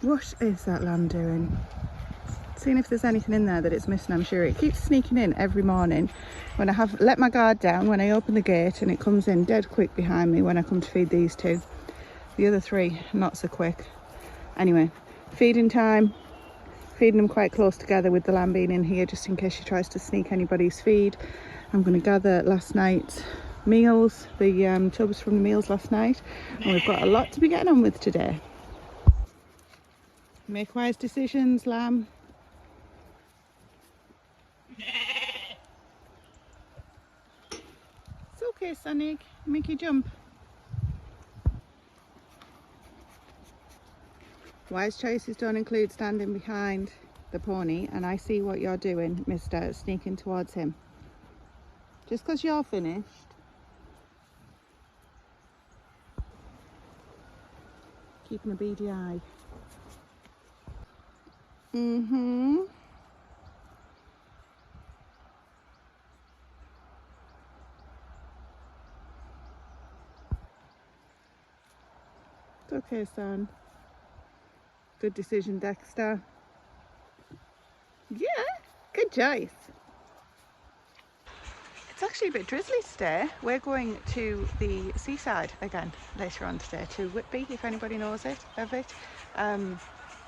What is that lamb doing? Seeing if there's anything in there that it's missing. I'm sure it keeps sneaking in every morning when I have let my guard down, when I open the gate, and it comes in dead quick behind me when I come to feed these two. The other three, not so quick. Anyway, feeding time. Feeding them quite close together with the lamb being in here, just in case she tries to sneak anybody's feed. I'm going to gather last night's meals, the tubs from the meals last night, and we've got a lot to be getting on with today. Make wise decisions, lamb. It's okay, Sonic. Make you jump. Wise choices don't include standing behind the pony, and I see what you're doing, mister, sneaking towards him. Just because you're finished. Keeping a beady eye. It's okay, son. Good decision, Dexter. Yeah, good choice. It's actually a bit drizzly today. We're going to the seaside again later on today, to Whitby, if anybody knows of it.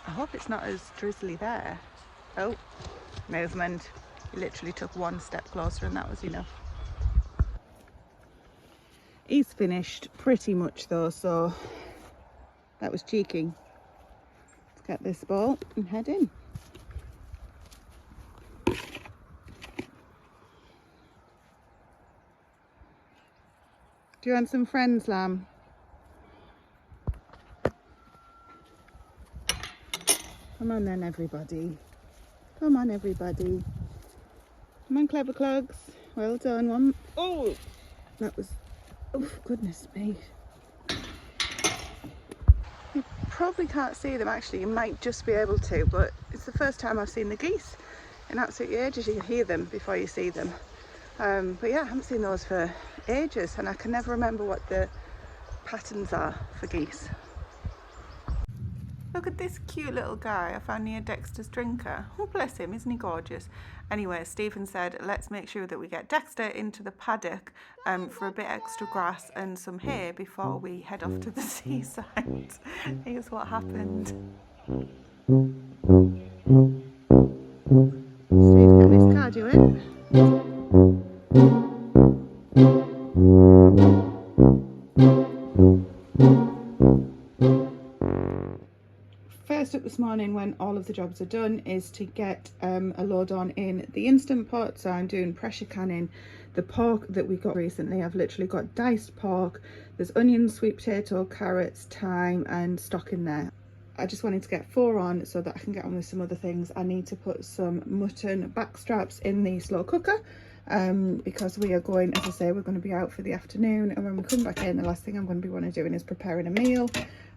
I hope it's not as drizzly there. Oh, movement. He literally took one step closer and that was enough. He's finished pretty much though, so that was cheeky. Let's get this ball and head in. Do you want some friends, lamb? Come on then, everybody. Come on, everybody. Come on, clever clogs. Well done. One. Oh, that was. Oh, goodness me. You probably can't see them actually. You might just be able to, but it's the first time I've seen the geese in absolutely ages. You can hear them before you see them. But yeah, I haven't seen those for ages, and I can never remember what the patterns are for geese. Look at this cute little guy I found near Dexter's drinker. Oh, bless him, isn't he gorgeous? Anyway, Stephen said, let's make sure that we get Dexter into the paddock for a bit extra grass and some hay before we head off to the seaside. Here's what happened. Steve, get this car doing? First up this morning, when all of the jobs are done, is to get a load on in the Instant Pot. So I'm doing pressure canning the pork that we got recently. I've literally got diced pork, there's onions, sweet potato, carrots, thyme and stock in there. I just wanted to get 4 on so that I can get on with some other things. I need to put some mutton back straps in the slow cooker because we are going, as I say, we're going to be out for the afternoon, and when we come back in, the last thing I'm going to be wanting to doing is preparing a meal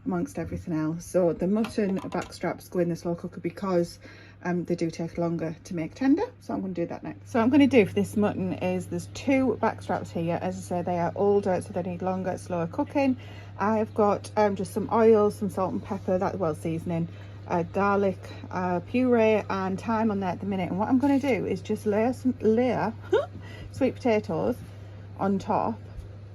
amongst everything else. So the mutton back straps go in the slow cooker because they do take longer to make tender, so I'm going to do that next. So what I'm going to do for this mutton is, there's 2 back straps here. As I say, they are older, so they need longer, slower cooking. I've got just some oil, some salt and pepper, that's well seasoning, garlic puree and thyme on there at the minute. And what I'm going to do is just layer sweet potatoes on top.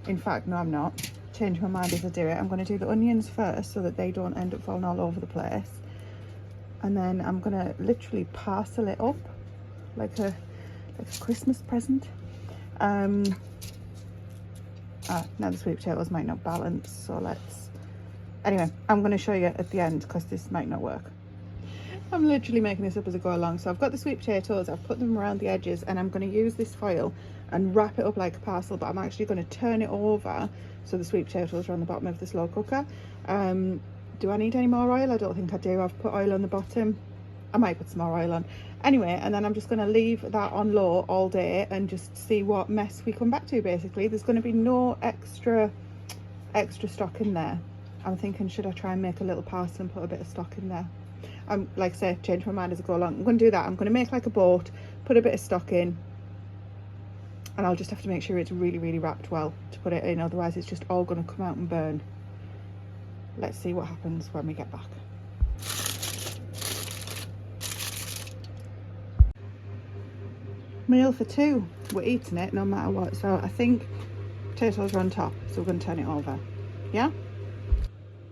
In fact, no, I'm not. Change my mind as I do it. I'm going to do the onions first so that they don't end up falling all over the place, and then I'm going to literally parcel it up like a Christmas present. Now the sweet potatoes might not balance, so anyway, I'm going to show you at the end because this might not work. I'm literally making this up as I go along. So I've got the sweet potatoes, I've put them around the edges, and I'm going to use this foil and wrap it up like a parcel, but I'm actually going to turn it over so the sweet potatoes are on the bottom of the slow cooker. Do I need any more oil? I don't think I do. I've put oil on the bottom. I might put some more oil on. Anyway, and then I'm just going to leave that on low all day and just see what mess we come back to, basically. There's going to be no extra stock in there. I'm thinking, should I try and make a little parcel and put a bit of stock in there? Like I say, change my mind as I go along. I'm going to do that. I'm going to make like a boat, put a bit of stock in, and I'll just have to make sure it's really, really wrapped well to put it in. Otherwise, it's just all going to come out and burn. Let's see what happens when we get back. Meal for two. We're eating it no matter what. So I think potatoes are on top, so we're going to turn it over. Yeah?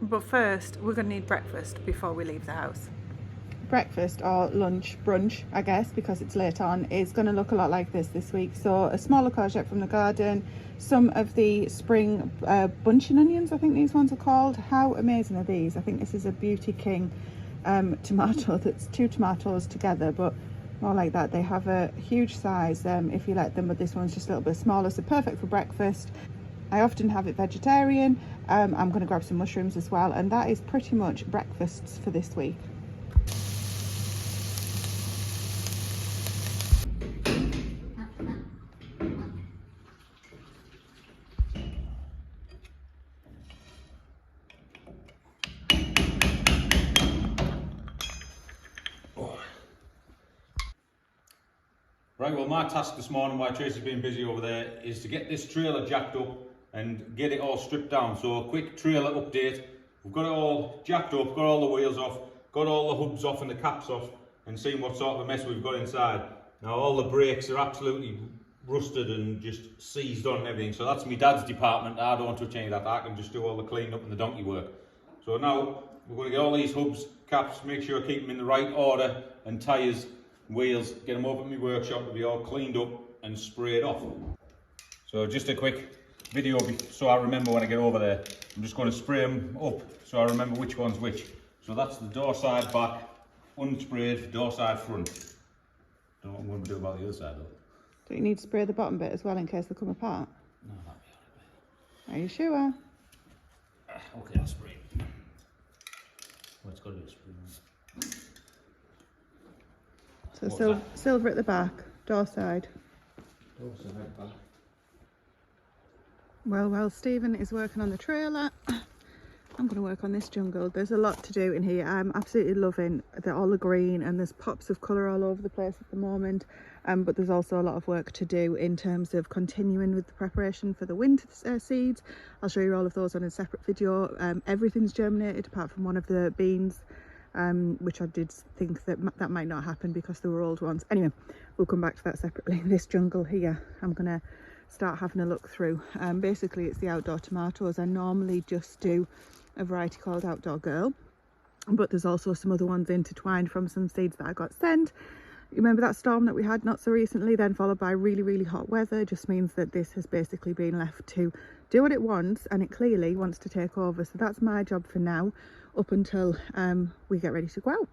But first, we're going to need breakfast before we leave the house. Breakfast or lunch, brunch, I guess, because it's late on, is going to look a lot like this week. So a smaller courgette from the garden, some of the spring bunching onions, I think these ones are called. How amazing are these? I think this is a Beauty King tomato that's 2 tomatoes together, but more like that. They have a huge size if you let them, but this one's just a little bit smaller, so perfect for breakfast. I often have it vegetarian. I'm going to grab some mushrooms as well, and that is pretty much breakfasts for this week. Right, well my task this morning, while Tracy's been busy over there, is to get this trailer jacked up and get it all stripped down. So a quick trailer update. We've got it all jacked up, got all the wheels off, got all the hubs off and the caps off, and seen what sort of a mess we've got inside. Now all the brakes are absolutely rusted and just seized on and everything. So that's my dad's department. I don't touch any of that. I can just do all the cleaning up and the donkey work. So now we're going to get all these hubs, caps, make sure I keep them in the right order, and tyres, wheels, get them over to my workshop to be all cleaned up and sprayed off. So just a quick video so I remember when I get over there. I'm just going to spray them up so I remember which one's which. So that's the door side back, unsprayed, door side front. Don't know what I'm going to do about the other side though. Do you need to spray the bottom bit as well in case they come apart? No, that'll be alright. Are you sure? Okay, I'll spray it. Well, it's got to be a spray. So silver at the back, door side. Door side back. Well, Stephen is working on the trailer. I'm going to work on this jungle. There's a lot to do in here. I'm absolutely loving all the green, and there's pops of colour all over the place at the moment. But there's also a lot of work to do in terms of continuing with the preparation for the winter seeds. I'll show you all of those on a separate video. Everything's germinated apart from one of the beans, which I did think that might not happen because they were old ones. Anyway, we'll come back to that separately. This jungle here, I'm going to start having a look through. Basically, it's the outdoor tomatoes. I normally just do a variety called Outdoor Girl, but there's also some other ones intertwined from some seeds that I got sent. You remember that storm that we had not so recently, then followed by really hot weather? Just means that this has basically been left to do what it wants, and it clearly wants to take over. So that's my job for now, up until we get ready to go out.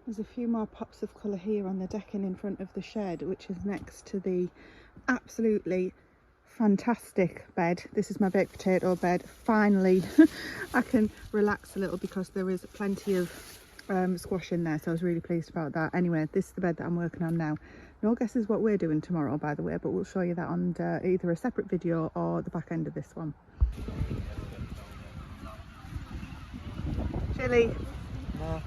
There's a few more pops of colour here on the decking in front of the shed, which is next to the absolutely fantastic bed. This is my baked potato bed. Finally I can relax a little because there is plenty of squash in there, so I was really pleased about that. Anyway, this is the bed that I'm working on now. No guesses what we're doing tomorrow, by the way, but we'll show you that on either a separate video or the back end of this one. Chilly. No.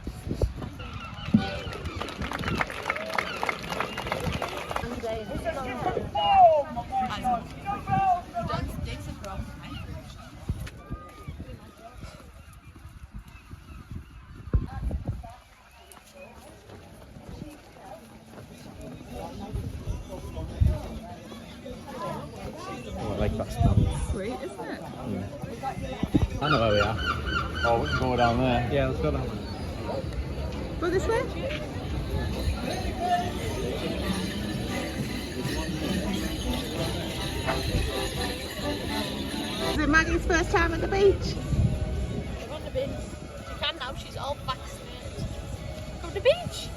Oh, I like that spot. Sweet, isn't it? Yeah. I know where we are. Oh, we can go down there. Yeah, let's go that way. Go this way? Is it Maggie's first time at the beach? We're on the beach. She can now, she's all vaccinated. From the beach!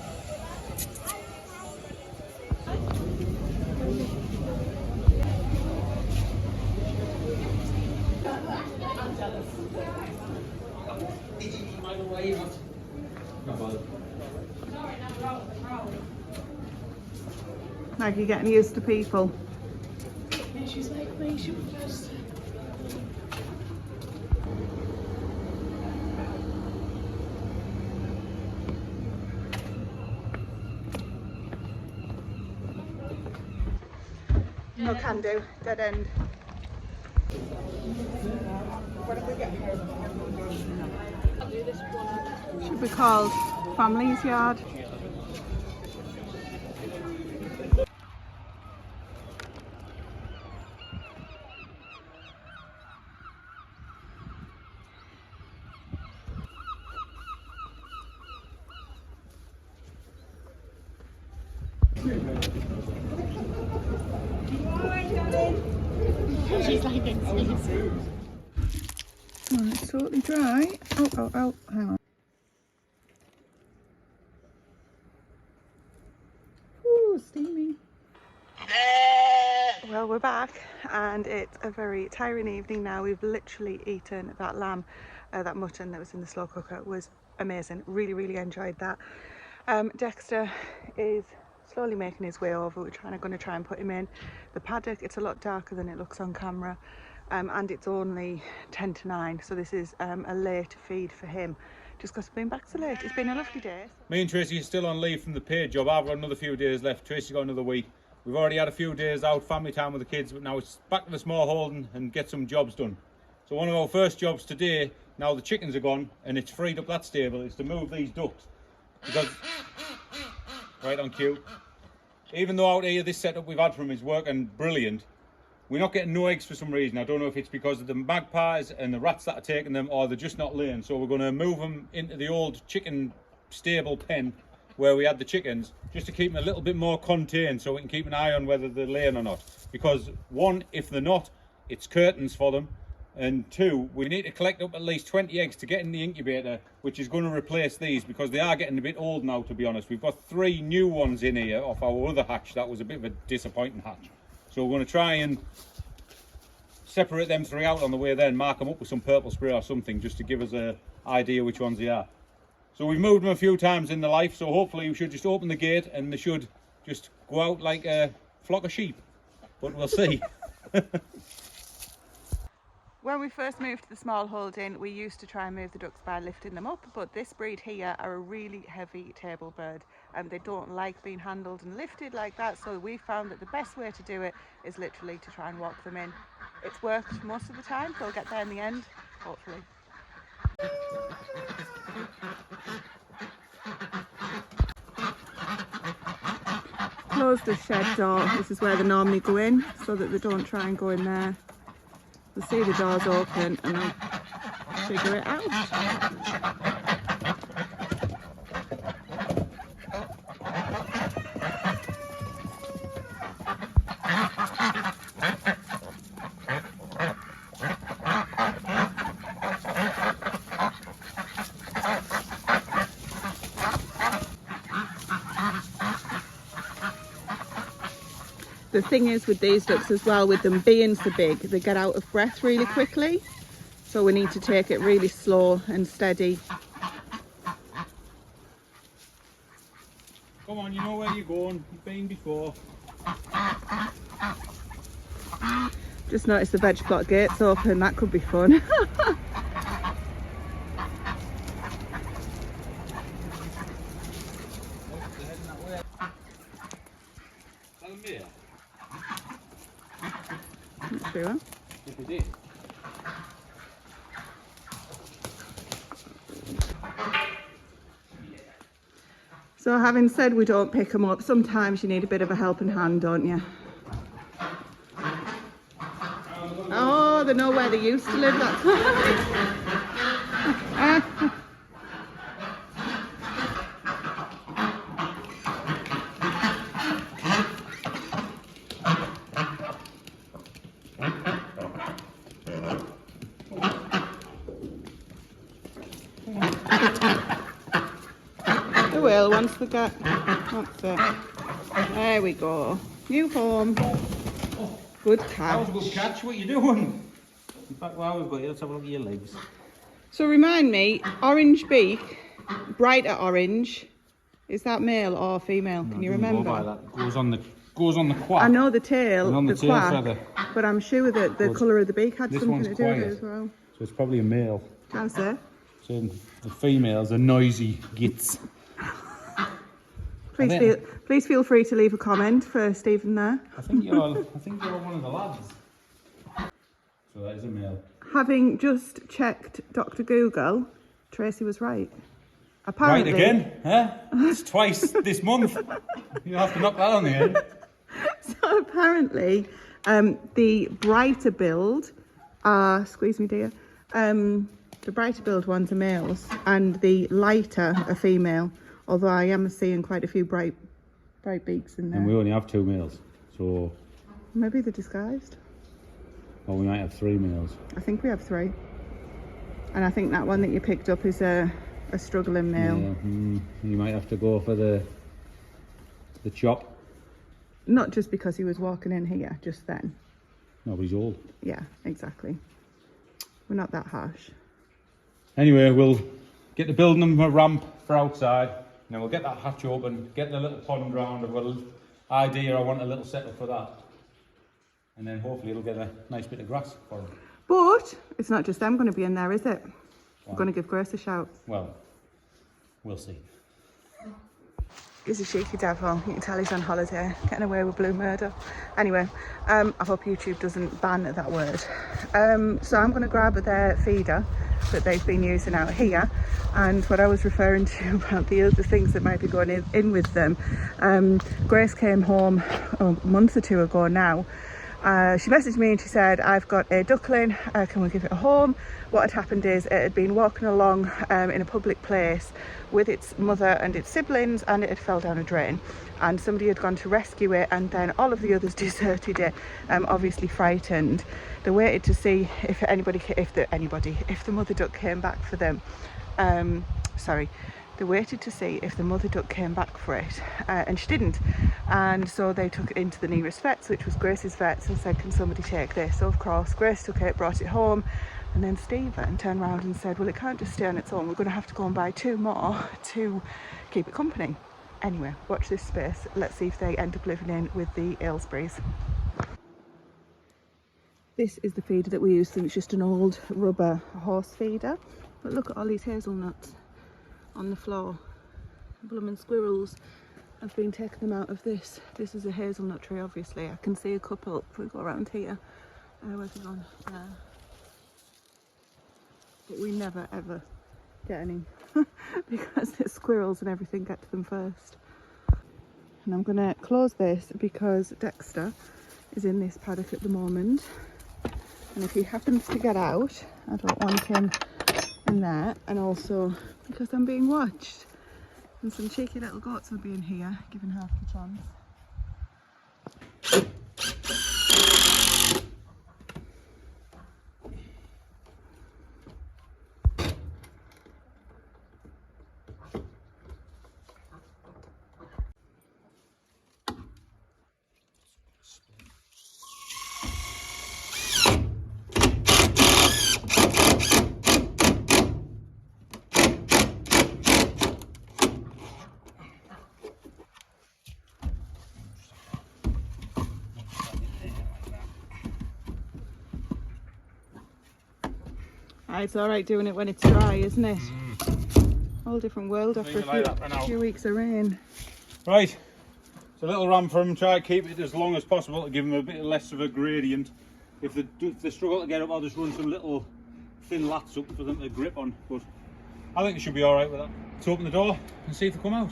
Maggie getting used to people. Yeah, she's like me, she was just... No can do, dead end. Should be called Family's Yard. She's like in tears. Oh, it's totally dry. Oh, hang on. Ooh, steamy. Well, we're back and it's a very tiring evening now. We've literally eaten that lamb, that mutton that was in the slow cooker. It was amazing. Really enjoyed that. Dexter is slowly making his way over. We're going to try and put him in the paddock. It's a lot darker than it looks on camera, and it's only 10 to 9, so this is a late feed for him. Just because I've been back so late. It's been a lovely day. Me and Tracy are still on leave from the paid job. I've got another few days left. Tracy's got another week. We've already had a few days out, family time with the kids, but now it's back to the small holding and get some jobs done. So one of our first jobs today, now the chickens are gone and it's freed up that stable, is to move these ducks. Because, right on cue, even though out here this setup we've had from is working brilliant, we're not getting no eggs for some reason. I don't know if it's because of the magpies and the rats that are taking them, or they're just not laying. So we're going to move them into the old chicken stable pen where we had the chickens, just to keep them a little bit more contained, so we can keep an eye on whether they're laying or not. Because one, if they're not, it's curtains for them, and two, we need to collect up at least 20 eggs to get in the incubator, which is going to replace these, because they are getting a bit old now, to be honest. We've got 3 new ones in here off our other hatch. That was a bit of a disappointing hatch, so we're going to try and separate them 3 out on the way there and mark them up with some purple spray or something, just to give us an idea which ones they are. So we've moved them a few times in the life, so hopefully we should just open the gate and they should just go out like a flock of sheep, but we'll see. When we first moved to the small holding, we used to try and move the ducks by lifting them up, but this breed here are a really heavy table bird and they don't like being handled and lifted like that, so we found that the best way to do it is literally to try and walk them in. It's worked most of the time, they'll get there in the end, hopefully. Close the shed door. This is where they normally go in, so that they don't try and go in there. They'll see the doors open and they'll figure it out. The thing is with these ducks as well, with them being so big, they get out of breath really quickly. So we need to take it really slow and steady. Come on, you know where you're going. You've been before. Just noticed the veg plot gate's open, that could be fun. Not sure. So having said we don't pick them up, sometimes you need a bit of a helping hand, don't you? Oh, they know where they used to live, that's they will once they get, that's it. There we go. New home. Good catch. That was a good catch. What are you doing? In fact, while we've got you, let's have a look at your legs. So remind me, orange beak, brighter orange, is that male or female? Can you remember? Go by that. Goes on the quack. I know the tail, And on the tail quack, feather. but I'm sure that the colour of the beak had This something one's to do with it quiet. as well. So it's probably a male. Can I say? So the females are noisy gits. Please feel free to leave a comment for Stephen there. I think you're one of the lads. So that is a male. Having just checked Dr. Google, Tracy was right. Apparently, Right again, huh? It's twice this month. You have to knock that on the head. So apparently, the brighter build are, squeeze me dear, the brighter build ones are males and the lighter are female, although I am seeing quite a few bright bright beaks in there. And we only have 2 males, so... Maybe they're disguised. Or we might have 3 males. I think we have 3. And I think that one that you picked up is a struggling male. Yeah, you might have to go for the chop. Not just because he was walking in here just then. No, but he's old. Yeah, exactly. We're not that harsh. Anyway, we'll get to building them a ramp for outside. And then we'll get that hatch open, get the little pond round. I've got an idea, I want a little setup for that. And then hopefully it'll get a nice bit of grass for them. But it's not just them going to be in there, is it? Wow. We're going to give Grace a shout. Well, we'll see. He's a cheeky devil. You can tell he's on holiday, getting away with blue murder. Anyway, I hope YouTube doesn't ban that word. So I'm going to grab their feeder that they've been using out here. And what I was referring to about the other things that might be going in with them. Grace came home a month or 2 ago now. She messaged me and she said, I've got a duckling, can we give it a home? What had happened is it had been walking along in a public place with its mother and its siblings, and it had fell down a drain, and somebody had gone to rescue it, and then all of the others deserted it, obviously frightened. They waited to see if the mother duck came back for them. They waited to see if the mother duck came back for it, and she didn't. And so they took it into the nearest vets, which was Grace's vets, and said, can somebody take this? So of course Grace took it, brought it home, and then Stephen turned around and said, well, it can't just stay on its own, we're going to have to go and buy 2 more to keep it company. Anyway, watch this space. Let's see if they end up living in with the Aylesburys. This is the feeder that we use. It's just an old rubber horse feeder, but look at all these hazelnuts on the floor. Bloomin' squirrels have been taking them out of this. This is a hazelnut tree, obviously. I can see a couple if we go around here. Where's it gone? There. But we never ever get any because the squirrels and everything get to them first. And I'm gonna close this because Dexter is in this paddock at the moment. And if he happens to get out, I don't want him in there, and also because I'm being watched, and some cheeky little goats will be in here given half the chance. It's alright doing it when it's dry, isn't it? Whole different world after a few weeks of rain. Right, it's a little ramp for them. Try to keep it as long as possible to give them a bit less of a gradient. If they struggle to get up, I'll just run some little thin lats up for them to grip on. But I think it should be alright with that. Let's open the door and see if they come out.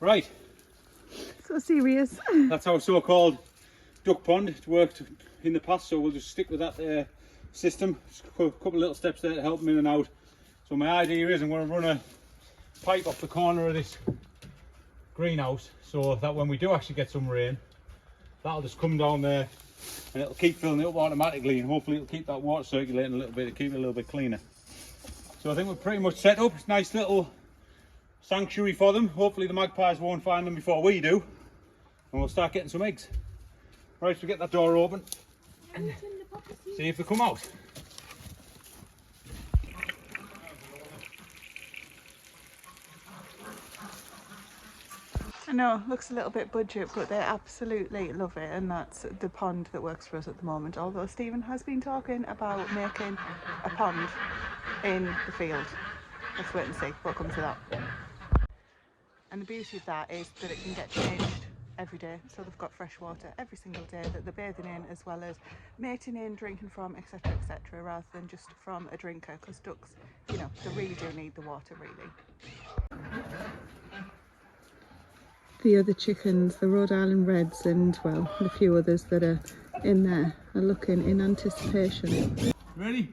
Right, So serious. that's our so-called duck pond. It's worked in the past, so we'll just stick with that system. Just a couple of little steps there to help them in and out. So my idea is I'm going to run a pipe off the corner of this greenhouse, so that when we do actually get some rain, that'll just come down there and it'll keep filling it up automatically, and hopefully it'll keep that water circulating a little bit to keep it a little bit cleaner. So I think we're pretty much set up. It's a nice little sanctuary for them. Hopefully the magpies won't find them before we do, and we'll start getting some eggs. Right, so get that door open and see if they come out. I know, looks a little bit budget, but they absolutely love it, and that's the pond that works for us at the moment. Although Stephen has been talking about making a pond in the field. Let's wait and see what comes of that. And the beauty of that is that it can get changed every day, so they've got fresh water every single day that they're bathing in, as well as mating in, drinking from, etc, etc, rather than just from a drinker, because ducks, you know, they really do need the water, really. The other chickens, the Rhode Island Reds, and well, the few others that are in there, are looking in anticipation. Ready?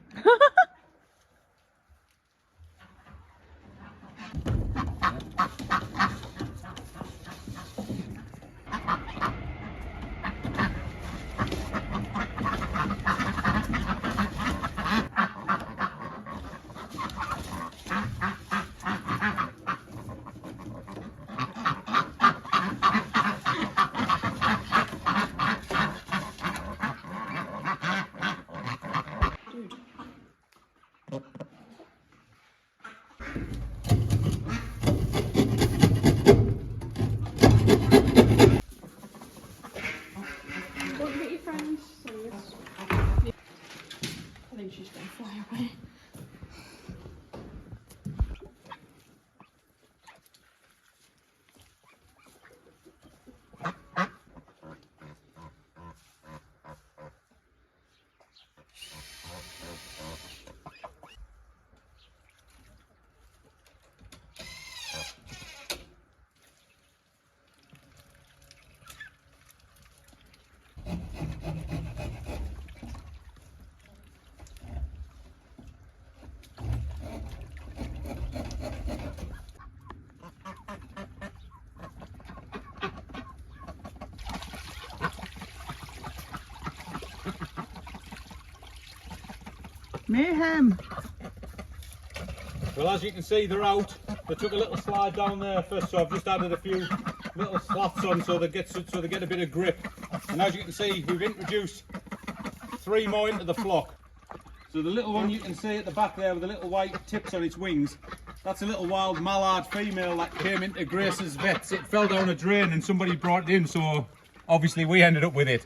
I think she's going to fly away. Mayhem! Well, as you can see, they're out. They took a little slide down there first, so I've just added a few little slats on so they get a bit of grip. And as you can see, we've introduced 3 more into the flock. So the little one you can see at the back there with the little white tips on its wings, that's a little wild mallard female that came into Grace's vets. It fell down a drain and somebody brought it in, so obviously we ended up with it.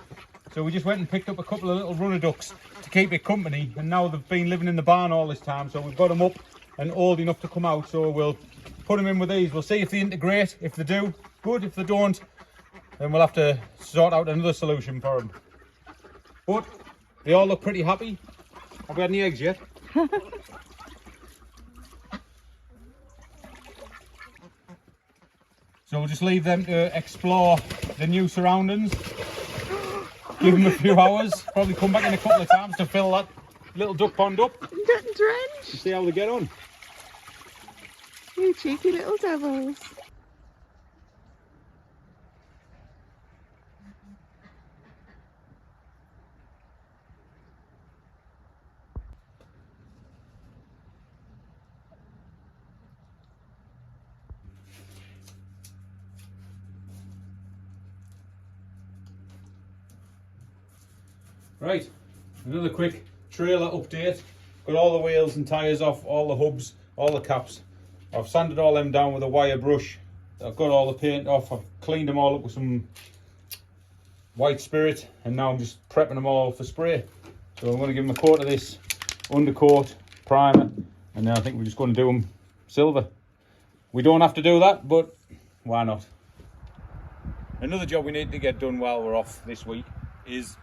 So we just went and picked up a couple of little runner ducks to keep it company, and now they've been living in the barn all this time, so we've got them up and old enough to come out, so we'll put them in with these. We'll see if they integrate. If they do, good. If they don't, then we'll have to sort out another solution for them. But they all look pretty happy. Have we had any eggs yet? So we'll just leave them to explore the new surroundings. Give them a few hours, probably come back in a couple of times to fill that little duck pond up. Getting drenched! See how they get on. You cheeky little devils. Right, another quick trailer update. Got all the wheels and tyres off, all the hubs, all the caps. I've sanded all them down with a wire brush. I've got all the paint off. I've cleaned them all up with some white spirit, and now I'm just prepping them all for spray. So I'm going to give them a coat of this undercoat, primer, and then I think we're just going to do them silver. We don't have to do that, but why not? Another job we need to get done while we're off this week is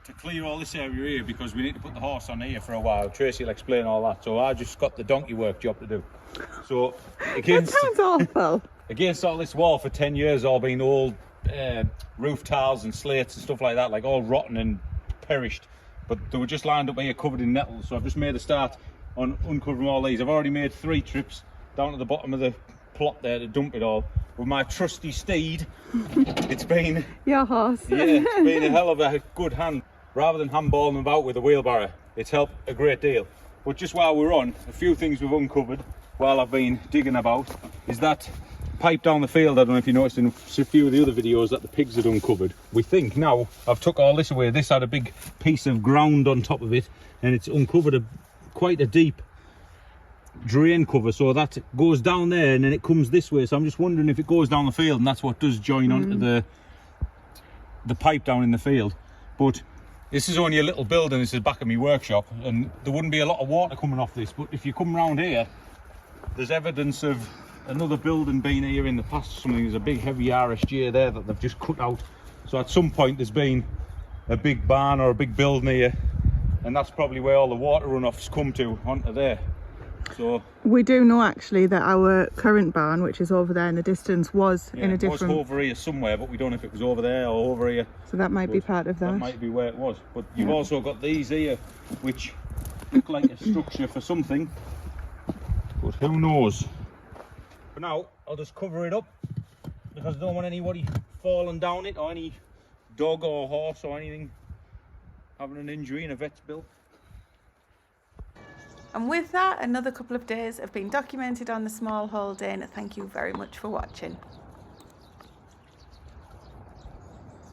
to clear all this area here, because we need to put the horse on here for a while. Tracy will explain all that, so I just got the donkey work job to do. So against, that sounds awful. Against all this wall for 10 years, all been old roof tiles and slates and stuff like that, like all rotten and perished. But they were just lined up here covered in nettles, so I've just made a start on uncovering all these. I've already made 3 trips down to the bottom of the plot there to dump it all with my trusty steed. It's been your horse. Yeah, it's been a hell of a good hand. Rather than handballing them about with a wheelbarrow, it's helped a great deal. But just while we're on, a few things we've uncovered while I've been digging about is that pipe down the field. I don't know if you noticed in a few of the other videos that the pigs had uncovered. We think now I've took all this away. This had a big piece of ground on top of it, and it's uncovered quite a deep drain cover, so that goes down there and then it comes this way. So I'm just wondering if it goes down the field, and that's what does join onto the pipe down in the field. But this is only a little building. This is back of my workshop, and there wouldn't be a lot of water coming off this, but if you come round here, there's evidence of another building been here in the past or something. There's a big heavy RSJ there that they've just cut out. So at some point there's been a big barn or a big building here, and that's probably where all the water runoffs come to, onto there. So we do know actually that our current barn, which is over there in the distance, was yeah, in a different... it was over here somewhere, but we don't know if it was over there or over here. So that might be part of that. That might be where it was. But you've also got these here, which look like a structure for something, but who knows. For now, I'll just cover it up because I don't want anybody falling down it, or any dog or horse or anything having an injury in a vet's bill. And with that, another couple of days have been documented on the Smallholding. Thank you very much for watching.